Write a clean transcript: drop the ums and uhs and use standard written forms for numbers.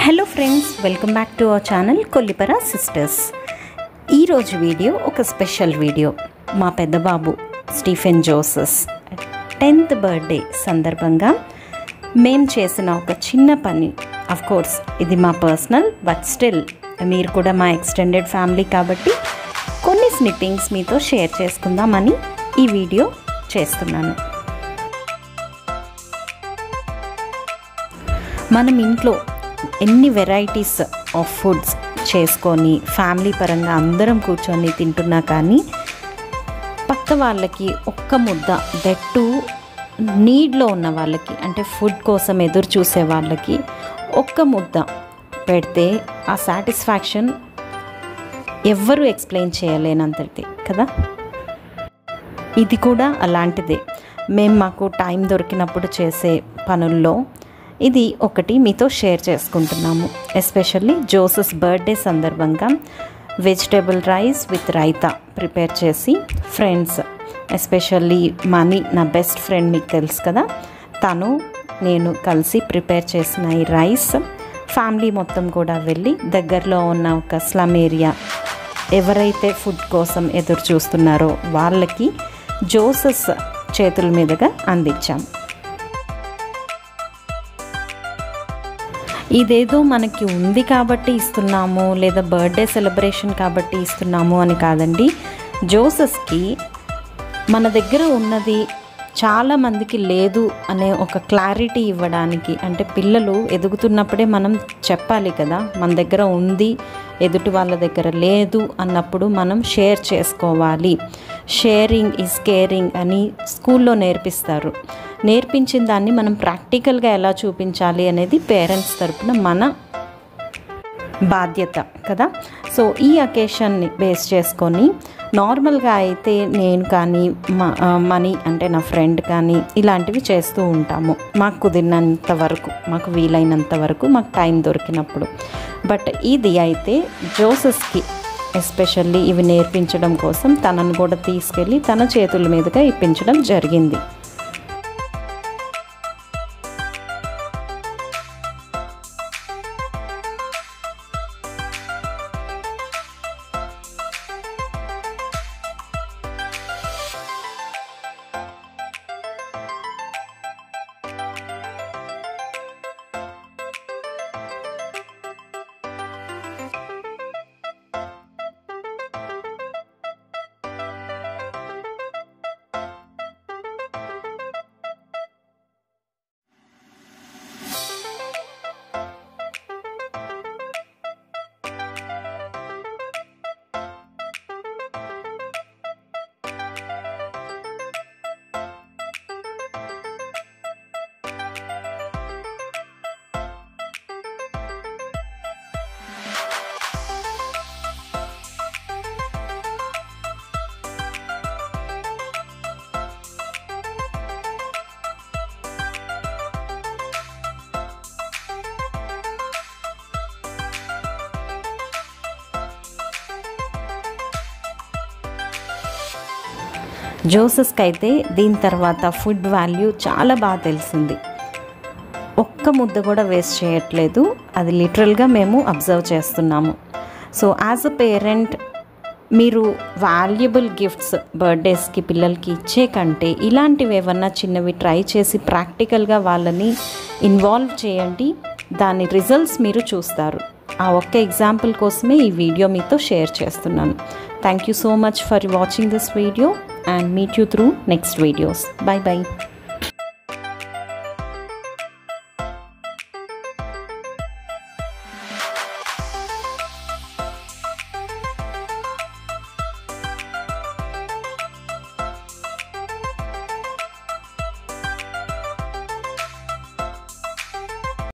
Hello friends, welcome back to our channel Kollipara sisters. ఈరోజు video ఒక special video. మా పెద్ద బాబు స్టీఫెన్ జోసెస్ 10th బర్త్డే సందర్భంగా మేము చేసిన ఒక చిన్న పని. కోర్స్ ఇది మా పర్సనల్, బట్ స్టిల్ మీరు కూడా మా ఎక్స్టెండెడ్ ఫ్యామిలీ కాబట్టి కొన్ని స్నిప్పింగ్స్ మీతో షేర్ చేసుకుందామని ఈ వీడియో చేస్తున్నాను. మనం ఇంట్లో ఎన్ని వెరైటీస్ ఆఫ్ ఫుడ్స్ చేసుకొని ఫ్యామిలీ పరంగా అందరం కూర్చొని తింటున్నా కానీ పక్క వాళ్ళకి ఒక్క ముద్ద, దట్టు నీడ్లో ఉన్న వాళ్ళకి, అంటే ఫుడ్ కోసం ఎదురు చూసే వాళ్ళకి ఒక్క ముద్ద పెడితే ఆ సాటిస్ఫాక్షన్ ఎవ్వరూ ఎక్స్ప్లెయిన్ చేయలేనంతది కదా. ఇది కూడా అలాంటిదే. మాకు టైం దొరికినప్పుడు చేసే పనుల్లో ఇది ఒకటి మీతో షేర్ చేసుకుంటున్నాము. ఎస్పెషల్లీ జోసెస్ బర్త్డే సందర్భంగా vegetable rice with raita prepare చేసి ఫ్రెండ్స్, ఎస్పెషల్లీ మనీ నా బెస్ట్ ఫ్రెండ్, మీకు తెలుసు కదా, తను నేను కలిసి ప్రిపేర్ చేసిన ఈ రైస్ ఫ్యామిలీ మొత్తం కూడా వెళ్ళి దగ్గరలో ఉన్న ఒక స్లమ్ ఏరియా ఎవరైతే ఫుడ్ కోసం ఎదురు చూస్తున్నారో వాళ్ళకి జోసెస్ చేతుల మీదుగా అందించాం. ఇదేదో మనకి ఉంది కాబట్టి ఇస్తున్నాము, లేదా బర్త్డే సెలబ్రేషన్ కాబట్టి ఇస్తున్నాము అని కాదండి. జోసెస్కి మన దగ్గర ఉన్నది చాలామందికి లేదు అనే ఒక క్లారిటీ ఇవ్వడానికి, అంటే పిల్లలు ఎదుగుతున్నప్పుడే మనం చెప్పాలి కదా, మన దగ్గర ఉంది ఎదుటి వాళ్ళ దగ్గర లేదు అన్నప్పుడు మనం షేర్ చేసుకోవాలి. షేరింగ్ ఈజ్ కేరింగ్ అని స్కూల్లో నేర్పిస్తారు. నేర్పించిన దాన్ని మనం ప్రాక్టికల్గా ఎలా చూపించాలి అనేది పేరెంట్స్ తరపున మన బాధ్యత కదా. సో ఈ అకేషన్ని బేస్ చేసుకొని నార్మల్గా అయితే నేను కానీ మనీ అంటే నా ఫ్రెండ్ కానీ ఇలాంటివి చేస్తూ ఉంటాము, మాకు కుదిరినంత వరకు, మాకు వీలైనంత వరకు, మాకు టైం దొరికినప్పుడు. బట్ ఇది అయితే జోసెస్కి ఎస్పెషల్లీ ఇవి నేర్పించడం కోసం తనను కూడా తీసుకెళ్ళి తన చేతుల మీదుగా ఇప్పించడం జరిగింది. జోసెస్కి అయితే దీని తర్వాత ఫుడ్ వాల్యూ చాలా బాగా తెలిసింది. ఒక్క ముద్ద కూడా వేస్ట్ చేయట్లేదు, అది లిటరల్గా మేము అబ్జర్వ్ చేస్తున్నాము. సో యాజ్ అ పేరెంట్ మీరు వాల్యుబుల్ గిఫ్ట్స్ బర్త్డేస్కి పిల్లలకి ఇచ్చే కంటే ఇలాంటివి ఏమన్నా చిన్నవి ట్రై చేసి ప్రాక్టికల్గా వాళ్ళని ఇన్వాల్వ్ చేయండి. దాని రిజల్ట్స్ మీరు చూస్తారు. ఆ ఒక్క ఎగ్జాంపుల్ కోసమే ఈ వీడియో మీతో షేర్ చేస్తున్నాను. Thank you so much for watching this video and meet you through next videos. Bye bye.